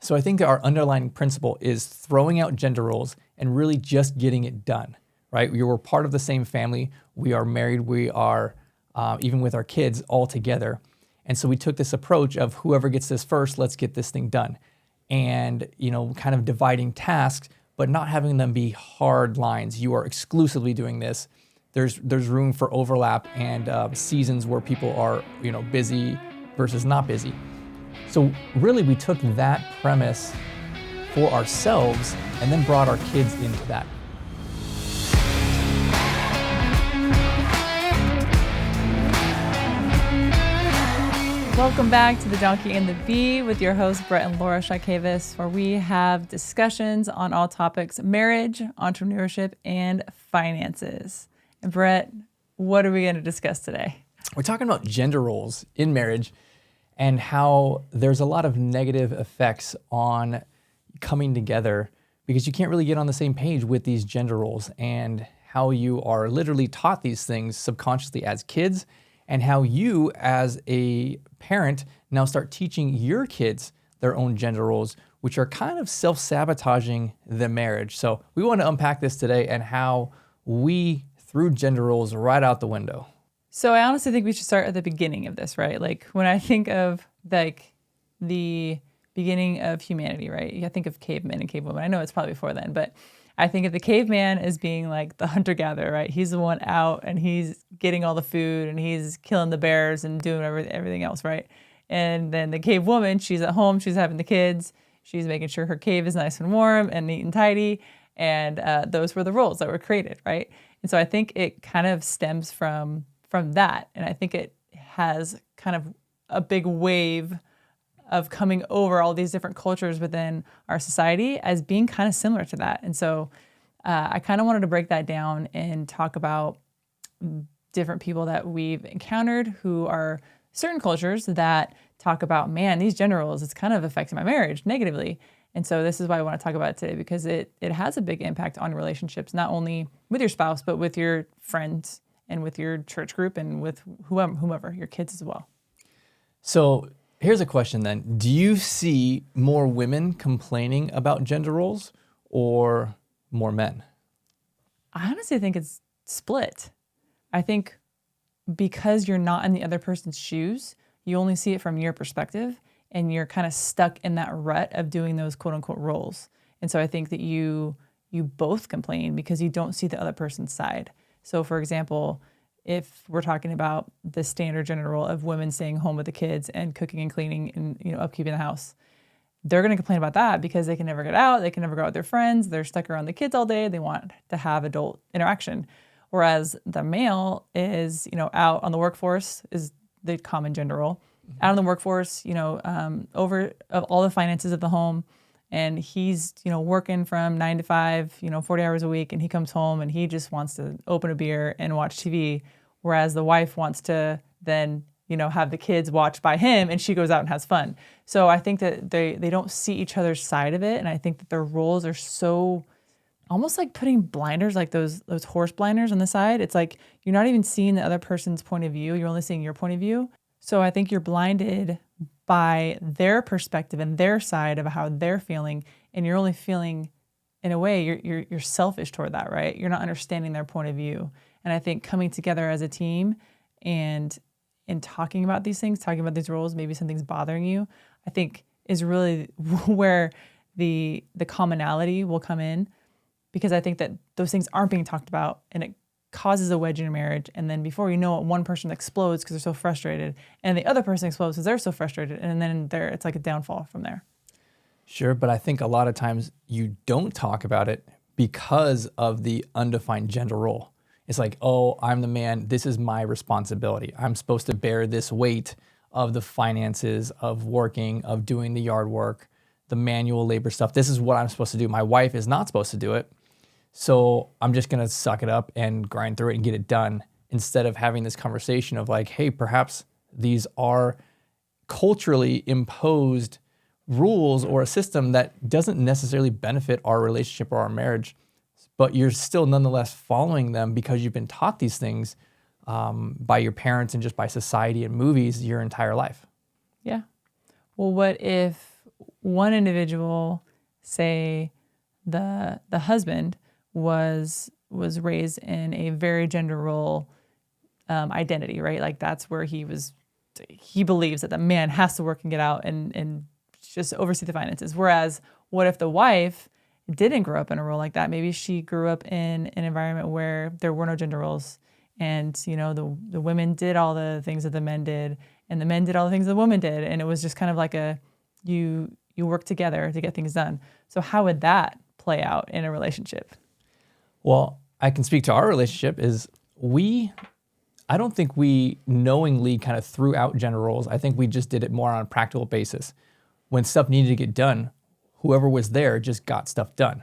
So I think our underlying principle is throwing out gender roles and really just getting it done, right? We were part of the same family. We are married. We are, even with our kids, all together. And so we took this approach of whoever gets this first, let's get this thing done. And, kind of dividing tasks, but not having them be hard lines. You are exclusively doing this. There's room for overlap and seasons where people are, busy versus not busy. So really we took that premise for ourselves and then brought our kids into that. Welcome back to The Donkey and the Bee with your hosts, Brett and Laura Shakavis, where we have discussions on all topics, marriage, entrepreneurship, and finances. And Brett, what are we going to discuss today? We're talking about gender roles in marriage and how there's a lot of negative effects on coming together because you can't really get on the same page with these gender roles, and how you are literally taught these things subconsciously as kids, and how you as a parent now start teaching your kids their own gender roles, which are kind of self-sabotaging the marriage. So we want to unpack this today and how we threw gender roles right out the window. So I honestly think we should start at the beginning of this, right? Like when I think of the beginning of humanity, right? I think of cavemen and cavewomen. I know it's probably before then, but I think of the caveman as being like the hunter-gatherer, right? He's the one out and he's getting all the food and he's killing the bears and doing everything else, right? And then the cave woman, she's at home, she's having the kids, she's making sure her cave is nice and warm and neat and tidy. And those were the roles that were created, right? And so I think it kind of stems from that. And I think it has kind of a big wave of coming over all these different cultures within our society as being kind of similar to that. And so I kind of wanted to break that down and talk about different people that we've encountered who are certain cultures that talk about, man, these gender roles, it's kind of affecting my marriage negatively. And so this is why I want to talk about it today, because it has a big impact on relationships, not only with your spouse, but with your friends and with your church group and with whomever, your kids as well. So here's a question then. Do you see more women complaining about gender roles or more men? I honestly think it's split. I think because you're not in the other person's shoes, you only see it from your perspective and you're kind of stuck in that rut of doing those quote unquote roles. And so I think that you both complain because you don't see the other person's side. So for example, if we're talking about the standard gender role of women staying home with the kids and cooking and cleaning and upkeeping the house, they're going to complain about that because they can never get out, they can never go out with their friends, they're stuck around the kids all day, they want to have adult interaction. Whereas the male is, out on the workforce is the common gender role, out on the workforce, over of all the finances of the home. And he's, working from 9 to 5, 40 hours a week, and he comes home and he just wants to open a beer and watch TV. Whereas the wife wants to then, have the kids watch by him and she goes out and has fun. So I think that they don't see each other's side of it. And I think that their roles are so almost like putting blinders, like those horse blinders on the side. It's like you're not even seeing the other person's point of view. You're only seeing your point of view. So I think you're blinded by their perspective and their side of how they're feeling, and you're only feeling, in a way, you're selfish toward that, right? You're not understanding their point of view. And I think coming together as a team and talking about these things, talking about these roles, maybe something's bothering you, I think is really where the commonality will come in, because I think that those things aren't being talked about, and it causes a wedge in your marriage. And then before you know it, one person explodes because they're so frustrated, and the other person explodes because they're so frustrated. And then it's like a downfall from there. Sure, but I think a lot of times you don't talk about it because of the undefined gender role. It's like, oh, I'm the man, this is my responsibility. I'm supposed to bear this weight of the finances, of working, of doing the yard work, the manual labor stuff. This is what I'm supposed to do. My wife is not supposed to do it. So I'm just going to suck it up and grind through it and get it done, instead of having this conversation of like, hey, perhaps these are culturally imposed rules or a system that doesn't necessarily benefit our relationship or our marriage, but you're still nonetheless following them because you've been taught these things by your parents and just by society and movies your entire life. Yeah. Well, what if one individual, say the husband was raised in a very gender role identity, right? Like that's where he believes that the man has to work and get out and just oversee the finances. Whereas what if the wife didn't grow up in a role like that? Maybe she grew up in an environment where there were no gender roles, and the women did all the things that the men did, and the men did all the things the women did, and it was just kind of like you work together to get things done. So how would that play out in a relationship? Well, I can speak to our relationship is I don't think we knowingly kind of threw out gender roles. I think we just did it more on a practical basis. When stuff needed to get done, whoever was there just got stuff done.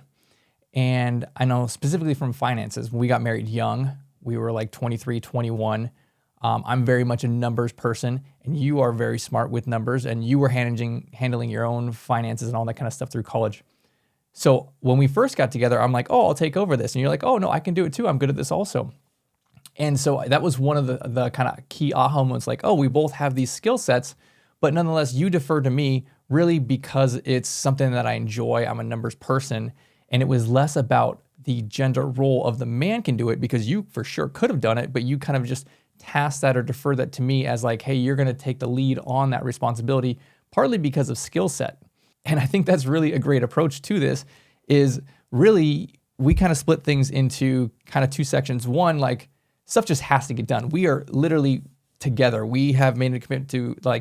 And I know specifically from finances, when we got married young, we were like 23, 21. I'm very much a numbers person, and you are very smart with numbers, and you were handling your own finances and all that kind of stuff through college. So when we first got together, I'm like, oh, I'll take over this. And you're like, oh, no, I can do it too. I'm good at this also. And so that was one of the kind of key aha moments, like, oh, we both have these skill sets, but nonetheless, you defer to me really because it's something that I enjoy. I'm a numbers person. And it was less about the gender role of the man can do it, because you for sure could have done it, but you kind of just tasked that or deferred that to me as like, hey, you're going to take the lead on that responsibility, partly because of skill set. And I think that's really a great approach to this, is really we kind of split things into kind of two sections. One, like stuff just has to get done. We are literally together. We have made a commitment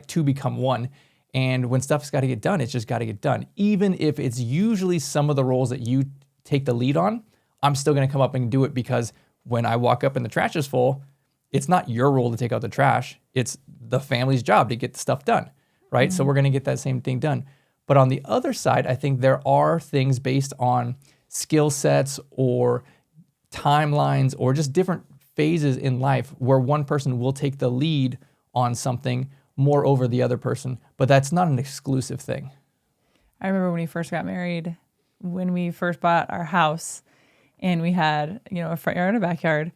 to become one. And when stuff's got to get done, it's just got to get done. Even if it's usually some of the roles that you take the lead on, I'm still going to come up and do it, because when I walk up and the trash is full, it's not your role to take out the trash. It's the family's job to get the stuff done, right? Mm-hmm. So we're going to get that same thing done. But on the other side, I think there are things based on skill sets or timelines or just different phases in life where one person will take the lead on something more over the other person, but that's not an exclusive thing. I remember when we first got married, when we first bought our house, and we had, a front yard and a backyard,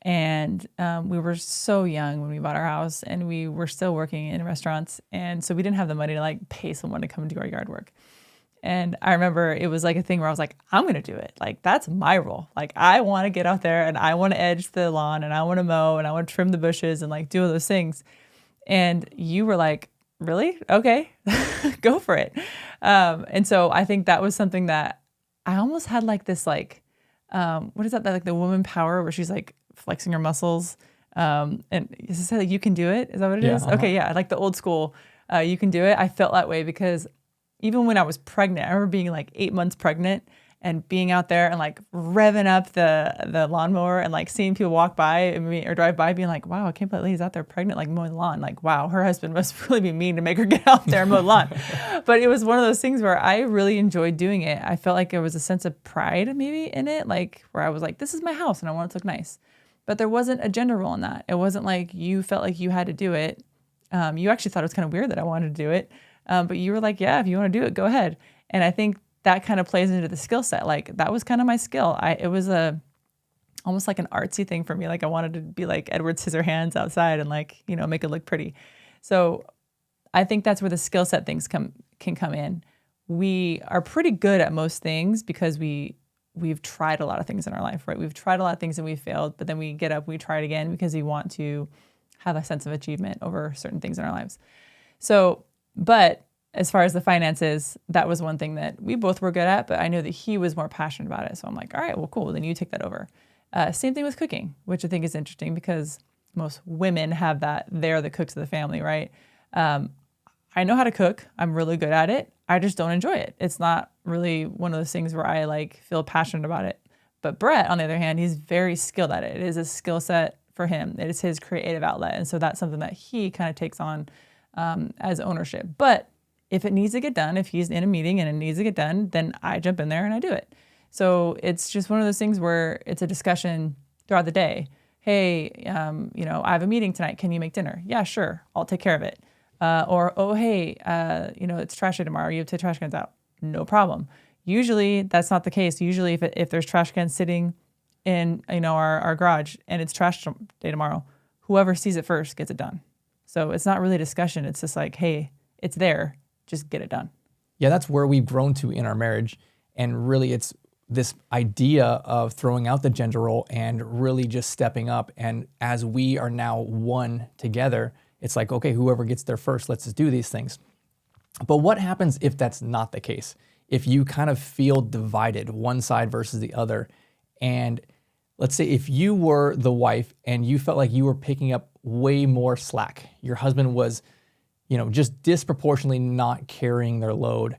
and we were so young when we bought our house, and we were still working in restaurants, and so we didn't have the money to pay someone to come and do our yard work. And I remember it was like a thing where I was like, I'm going to do it. Like, that's my role. Like, I want to get out there and I want to edge the lawn and I want to mow and I want to trim the bushes and do all those things. And you were like, really? Okay, go for it. And so I think that was something that I almost had this, what is that? Like the woman power where she's flexing her muscles. And is this you can do it? Is that what it is? Uh-huh. Okay, yeah, like the old school, you can do it. I felt that way because even when I was pregnant, I remember being 8 months pregnant and being out there and revving up the lawnmower and seeing people walk by or drive by being like, wow, I can't believe Lee's out there pregnant, mowing the lawn. Wow, her husband must really be mean to make her get out there and mow the lawn. But it was one of those things where I really enjoyed doing it. I felt like there was a sense of pride maybe in it, where I was like, this is my house and I want it to look nice. But there wasn't a gender role in that. It wasn't like you felt like you had to do it. You actually thought it was kind of weird that I wanted to do it. But you were like, yeah, if you want to do it, go ahead. And I think that kind of plays into the skill set. That was kind of my skill. It was almost like an artsy thing for me. I wanted to be like Edward Scissorhands outside and make it look pretty. So I think that's where the skill set things can come in. We are pretty good at most things because we've tried a lot of things in our life, right? We've tried a lot of things and we've failed, but then we get up, we try it again because we want to have a sense of achievement over certain things in our lives. So, but as far as the finances, that was one thing that we both were good at, but I know that he was more passionate about it. So I'm like, all right, well, cool. Then you take that over. Same thing with cooking, which I think is interesting because most women have that. They're the cooks of the family, right? I know how to cook. I'm really good at it. I just don't enjoy it. It's not really one of those things where I feel passionate about it. But Brett, on the other hand, he's very skilled at it. It is a skill set for him. It is his creative outlet. And so that's something that he kind of takes on as ownership. But if it needs to get done, if he's in a meeting and it needs to get done, then I jump in there and I do it. So it's just one of those things where it's a discussion throughout the day. Hey, I have a meeting tonight. Can you make dinner? Yeah, sure. I'll take care of it. Oh, hey, it's trash day tomorrow. You have to take trash cans out. No problem. Usually that's not the case. Usually if there's trash cans sitting in, our garage and it's trash day tomorrow, whoever sees it first gets it done. So it's not really a discussion. It's just hey, it's there. Just get it done. Yeah, that's where we've grown to in our marriage. And really it's this idea of throwing out the gender role and really just stepping up. And as we are now one together, it's like, okay, whoever gets there first, let's just do these things. But what happens if that's not the case? If you kind of feel divided, one side versus the other, and let's say if you were the wife and you felt like you were picking up way more slack, your husband was, just disproportionately not carrying their load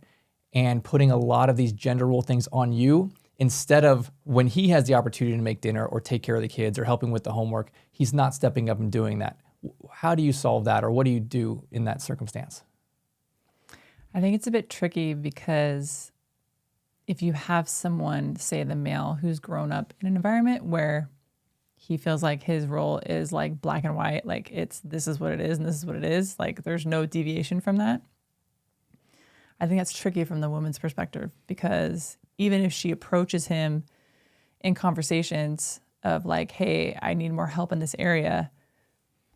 and putting a lot of these gender role things on you, instead of when he has the opportunity to make dinner or take care of the kids or helping with the homework, he's not stepping up and doing that. How do you solve that, or what do you do in that circumstance? I think it's a bit tricky because if you have someone, say the male, who's grown up in an environment where he feels like his role is like black and white, like this is what it is and this is what it is, like there's no deviation from that. I think that's tricky from the woman's perspective, because even if she approaches him in conversations of like, hey, I need more help in this area,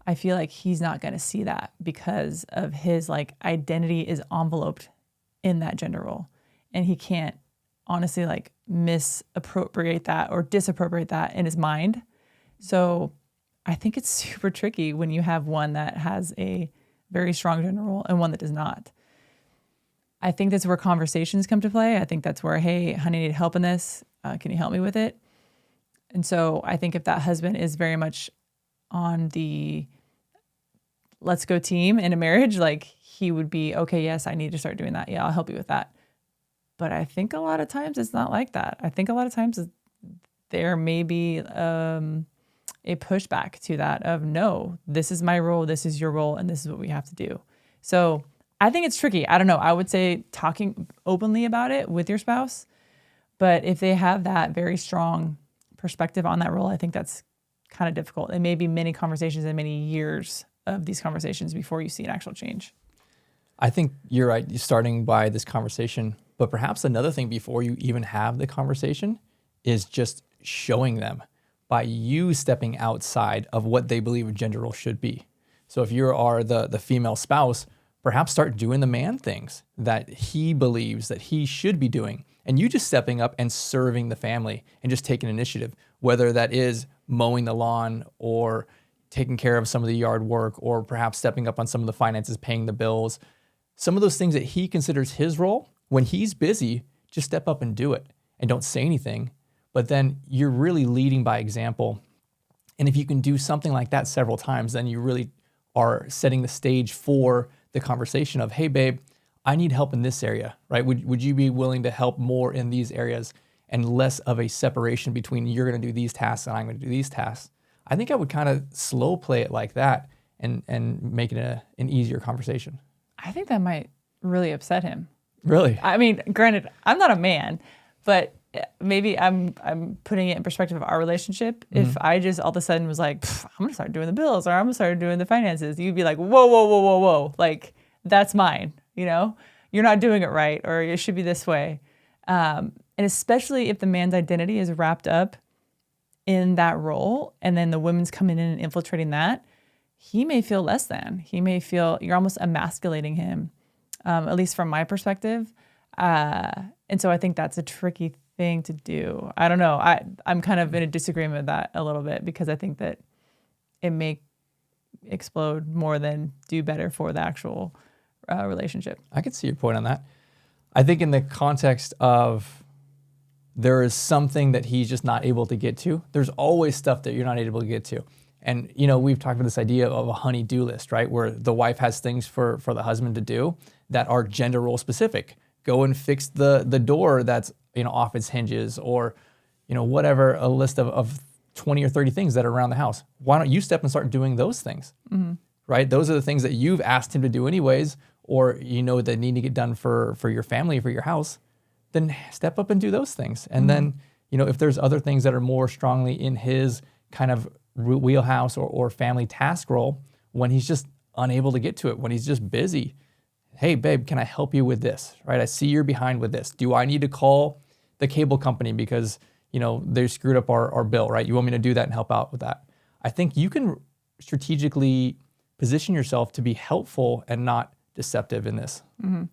I feel like he's not going to see that because of his like identity is enveloped in that gender role. And he can't honestly like misappropriate that or disappropriate that in his mind. So I think it's super tricky when you have one that has a very strong gender role and one that does not. I think that's where conversations come to play. I think that's where, hey, honey, I need help in this. Can you help me with it? And so I think if that husband is very much on the let's go team in a marriage, like he would be, okay, yes, I need to start doing that. Yeah, I'll help you with that. But I think a lot of times it's not like that. I think a lot of times there may be a pushback to that of, no, this is my role, this is your role, and this is what we have to do. So I think it's tricky. I don't know. I would say talking openly about it with your spouse, but if they have that very strong perspective on that role, I think that's kind of difficult. It may be many conversations and many years of these conversations before you see an actual change. I think you're right, starting by this conversation, but perhaps another thing before you even have the conversation is just showing them by you stepping outside of what they believe a gender role should be. So if you are the female spouse, perhaps start doing the man things that he believes that he should be doing, and you just stepping up and serving the family and just taking initiative, whether that is mowing the lawn or taking care of some of the yard work, or perhaps stepping up on some of the finances, paying the bills. Some of those things that he considers his role, when he's busy, just step up and do it and don't say anything. But then you're really leading by example. And if you can do something like that several times, then you really are setting the stage for the conversation of, hey, babe, I need help in this area, right? Would you be willing to help more in these areas, and less of a separation between you're going to do these tasks and I'm going to do these tasks? I think I would kind of slow play it like that and make it an easier conversation. I think that might really upset him. Really? I mean, granted, I'm not a man, but maybe I'm putting it in perspective of our relationship. Mm-hmm. If I just all of a sudden was like, I'm going to start doing the bills, or I'm going to start doing the finances, you'd be like, whoa, whoa, whoa, whoa, whoa. Like, that's mine, You're not doing it right, or it should be this way. And especially if the man's identity is wrapped up in that role, and then the women's coming in and infiltrating that, he may feel less than. He may feel you're almost emasculating him, at least from my perspective. And so I think that's a tricky thing to do. I don't know. I'm kind of in a disagreement with that a little bit, because I think that it may explode more than do better for the actual relationship. I could see your point on that. I think in the context of there is something that he's just not able to get to, there's always stuff that you're not able to get to. And, we've talked about this idea of a honey-do list, right? Where the wife has things for the husband to do that are gender role specific. Go and fix the door that's, off its hinges, or, whatever, a list of 20 or 30 things that are around the house. Why don't you step and start doing those things, mm-hmm. right? Those are the things that you've asked him to do anyways, or, that need to get done for your family, for your house. Then step up and do those things. And mm-hmm. then, if there's other things that are more strongly in his kind of wheelhouse or family task role, when he's just unable to get to it, when he's just busy, hey, babe, can I help you with this, right? I see you're behind with this. Do I need to call the cable company because, they screwed up our bill, right? You want me to do that and help out with that? I think you can strategically position yourself to be helpful and not deceptive in this. Mm-hmm.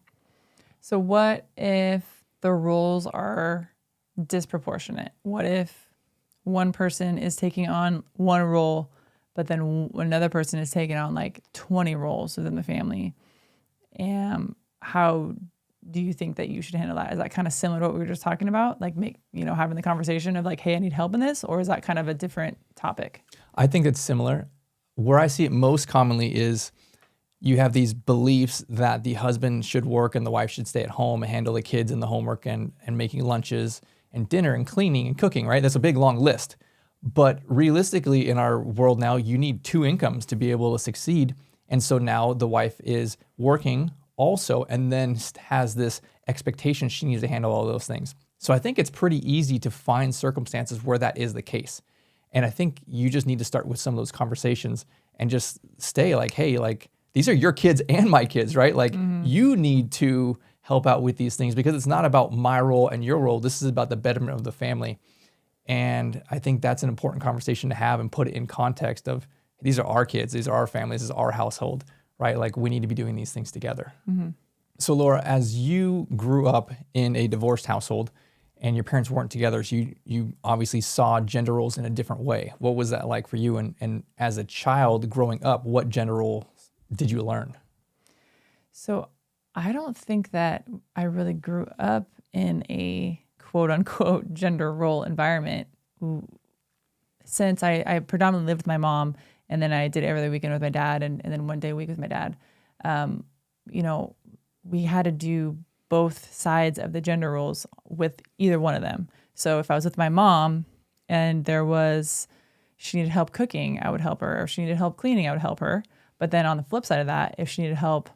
So what if the roles are disproportionate? What if one person is taking on one role, but then another person is taking on like 20 roles within the family? And how do you think that you should handle that? Is that kind of similar to what we were just talking about? Like having the conversation of like, hey, I need help in this, or is that kind of a different topic? I think it's similar. Where I see it most commonly is you have these beliefs that the husband should work and the wife should stay at home and handle the kids and the homework and making lunches and dinner and cleaning and cooking, right? That's a big, long list. But realistically, in our world now, you need two incomes to be able to succeed. And so now the wife is working also and then has this expectation she needs to handle all those things. So I think it's pretty easy to find circumstances where that is the case. And I think you just need to start with some of those conversations and just stay like, hey, like, these are your kids and my kids, right? Like you need to help out with these things because it's not about my role and your role. This is about the betterment of the family. And I think that's an important conversation to have and put it in context of these are our kids, these are our families, this is our household, right? Like we need to be doing these things together. So Laura, as you grew up in a divorced household and your parents weren't together, so you obviously saw gender roles in a different way. What was that like for you? And as a child growing up, what gender roles did you learn? So I don't think that I really grew up in a quote unquote gender role environment. Since I predominantly lived with my mom and then I did every other weekend with my dad and then one day a week with my dad, we had to do both sides of the gender roles with either one of them. So if I was with my mom and she needed help cooking, I would help her. Or if she needed help cleaning, I would help her. But then on the flip side of that, if she needed help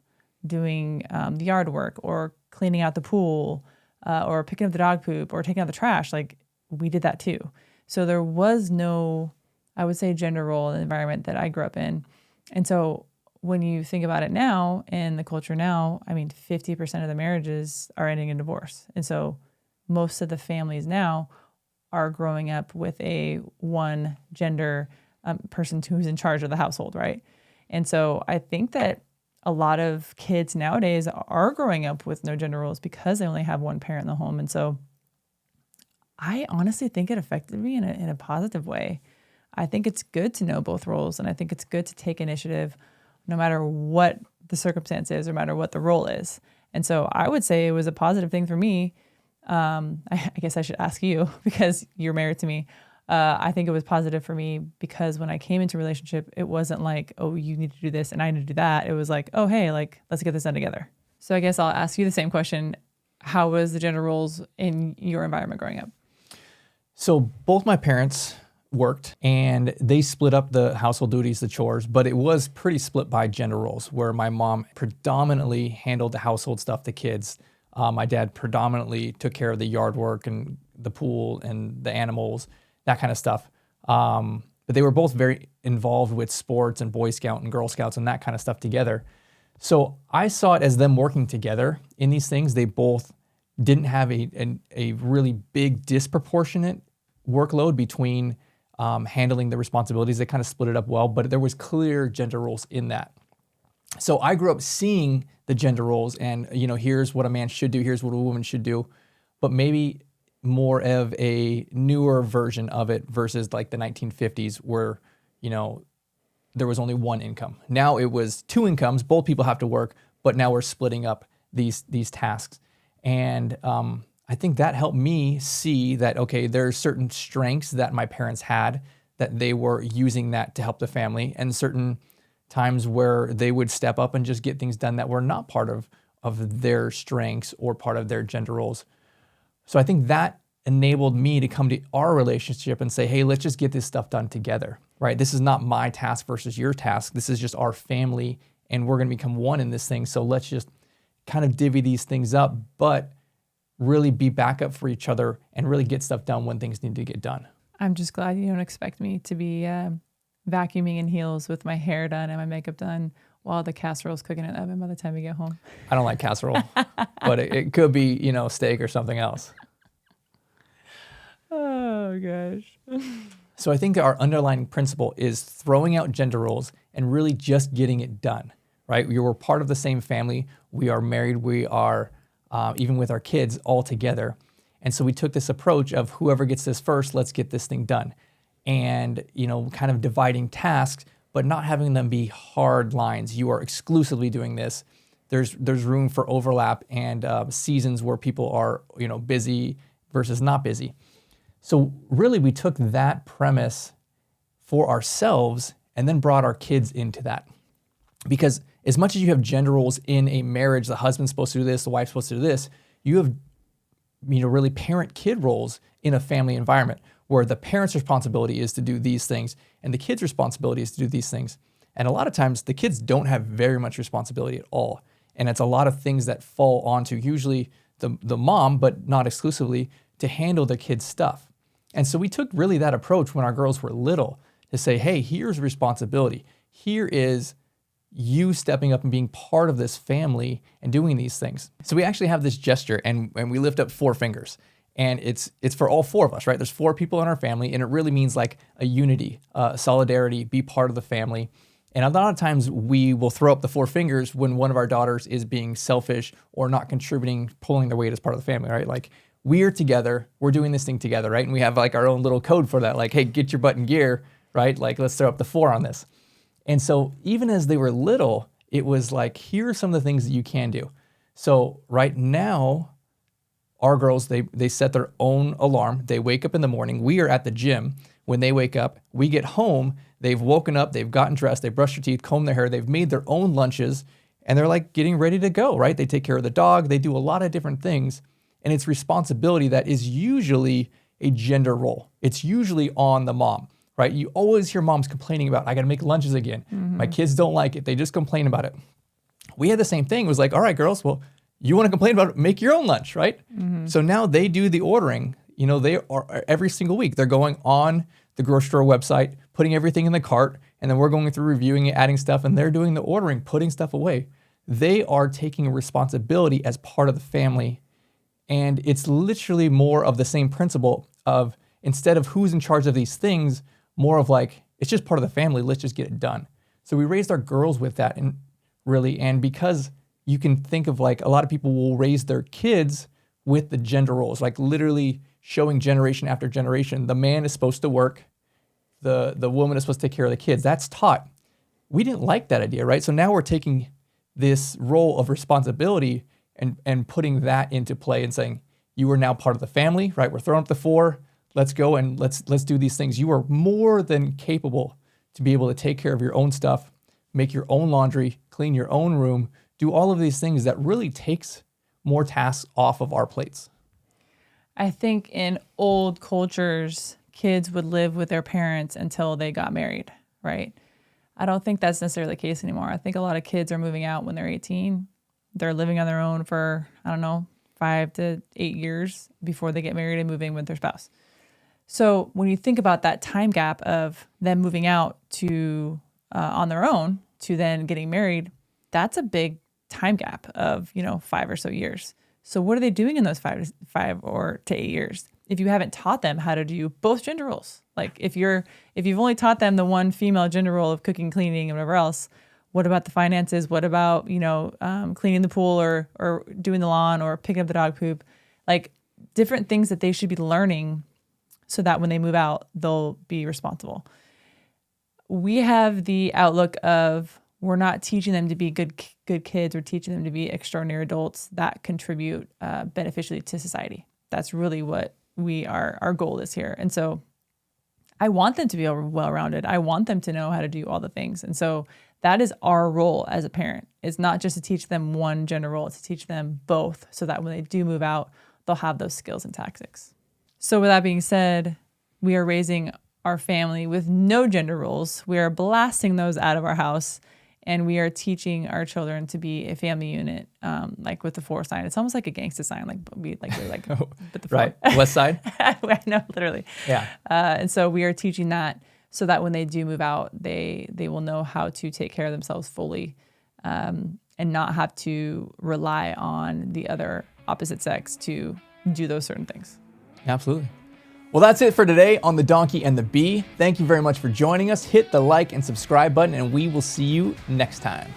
doing the yard work or cleaning out the pool or picking up the dog poop or taking out the trash, like we did that too. So there was no, I would say, gender role in the environment that I grew up in. And so when you think about it now in the culture now, 50% of the marriages are ending in divorce. And so most of the families now are growing up with a one gender person who's in charge of the household, right? And so I think that a lot of kids nowadays are growing up with no gender roles because they only have one parent in the home. And so I honestly think it affected me in a positive way. I think it's good to know both roles, and I think it's good to take initiative no matter what the circumstance is, no matter what the role is. And so I would say it was a positive thing for me. I guess I should ask you because you're married to me. I think it was positive for me because when I came into a relationship, it wasn't like, oh, you need to do this and I need to do that. It was like, oh, hey, like, let's get this done together. So I guess I'll ask you the same question. How was the gender roles in your environment growing up? So both my parents worked and they split up the household duties, the chores, but it was pretty split by gender roles where my mom predominantly handled the household stuff, the kids. My dad predominantly took care of the yard work and the pool and the animals, that kind of stuff. But they were both very involved with sports and Boy Scout and Girl Scouts and that kind of stuff together. So I saw it as them working together in these things. They both didn't have a really big disproportionate workload between handling the responsibilities. They kind of split it up well, but there was clear gender roles in that. So I grew up seeing the gender roles and, here's what a man should do, here's what a woman should do, but maybe more of a newer version of it versus like the 1950s where, there was only one income. Now it was two incomes, both people have to work, but now we're splitting up these tasks. And I think that helped me see that, okay, there are certain strengths that my parents had that they were using that to help the family, and certain times where they would step up and just get things done that were not part of their strengths or part of their gender roles. So I think that enabled me to come to our relationship and say, hey, let's just get this stuff done together, right? This is not my task versus your task. This is just our family, and we're going to become one in this thing. So let's just kind of divvy these things up, but really be backup for each other and really get stuff done when things need to get done. I'm just glad you don't expect me to be vacuuming in heels with my hair done and my makeup done while the casserole's cooking in the oven by the time we get home. I don't like casserole, but it could be, steak or something else. Oh, gosh. So I think our underlying principle is throwing out gender roles and really just getting it done, right? We were part of the same family. We are married. We are even with our kids all together. And so we took this approach of whoever gets this first, let's get this thing done. And, kind of dividing tasks, but not having them be hard lines. You are exclusively doing this. There's room for overlap and seasons where people are, busy versus not busy. So really we took that premise for ourselves and then brought our kids into that. Because as much as you have gender roles in a marriage, the husband's supposed to do this, the wife's supposed to do this, you have really parent-kid roles in a family environment where the parent's responsibility is to do these things and the kid's responsibility is to do these things. And a lot of times the kids don't have very much responsibility at all. And it's a lot of things that fall onto usually the mom, but not exclusively, to handle the kids' stuff. And so we took really that approach when our girls were little to say, hey, here's responsibility. Here is you stepping up and being part of this family and doing these things. So we actually have this gesture and we lift up 4 fingers. And it's for all 4 of us, right? There's 4 people in our family, and it really means like a unity, solidarity, be part of the family. And a lot of times we will throw up the 4 fingers when one of our daughters is being selfish or not contributing, pulling their weight as part of the family, right? Like we're together, we're doing this thing together, right? And we have like our own little code for that, like, hey, get your butt in gear, right? Like let's throw up the 4 on this. And so even as they were little, it was like, here are some of the things that you can do. So right now, our girls, they set their own alarm. They wake up in the morning. We are at the gym. When they wake up, we get home, they've woken up, they've gotten dressed, they've brushed their teeth, combed their hair, they've made their own lunches, and they're like getting ready to go, right? They take care of the dog, they do a lot of different things, and it's responsibility that is usually a gender role. It's usually on the mom, right? You always hear moms complaining about, I gotta make lunches again. My kids don't like it, they just complain about it. We had the same thing. It was like, all right, girls, well, you wanna complain about it, make your own lunch, right? So now they do the ordering. They are every single week, they're going on the grocery store website, putting everything in the cart, and then we're going through reviewing it, adding stuff, and they're doing the ordering, putting stuff away. They are taking responsibility as part of the family. And it's literally more of the same principle of, instead of who's in charge of these things, more of like, it's just part of the family, let's just get it done. So we raised our girls with that, and because you can think of like, a lot of people will raise their kids with the gender roles, like literally showing generation after generation. The man is supposed to work, the woman is supposed to take care of the kids. That's taught. We didn't like that idea, right? So now we're taking this role of responsibility and putting that into play and saying, you are now part of the family, right? We're throwing up the 4, let's go and let's do these things. You are more than capable to be able to take care of your own stuff, make your own laundry, clean your own room, do all of these things that really takes more tasks off of our plates. I think in old cultures, kids would live with their parents until they got married, right? I don't think that's necessarily the case anymore. I think a lot of kids are moving out when they're 18. They're living on their own for, 5 to 8 years before they get married and moving with their spouse. So when you think about that time gap of them moving out to on their own to then getting married, that's a big time gap of 5 or so years. So what are they doing in those 5 or to 8 years? If you haven't taught them how to do both gender roles, like if you've only taught them the one female gender role of cooking, cleaning, and whatever else, what about the finances? What about cleaning the pool or doing the lawn or picking up the dog poop? Like different things that they should be learning, so that when they move out, they'll be responsible. We have the outlook of, we're not teaching them to be good kids. We're teaching them to be extraordinary adults that contribute beneficially to society. That's really what our goal is here. And so I want them to be well-rounded. I want them to know how to do all the things. And so that is our role as a parent. It's not just to teach them one gender role, it's to teach them both, so that when they do move out, they'll have those skills and tactics. So with that being said, we are raising our family with no gender roles. We are blasting those out of our house. And we are teaching our children to be a family unit, like with the 4 sign. It's almost like a gangsta sign, with the 4. Right, West Side. I know, literally. Yeah. And so we are teaching that, so that when they do move out, they will know how to take care of themselves fully, and not have to rely on the other opposite sex to do those certain things. Absolutely. Well, that's it for today on The Donkey and the Bee. Thank you very much for joining us. Hit the like and subscribe button, and we will see you next time.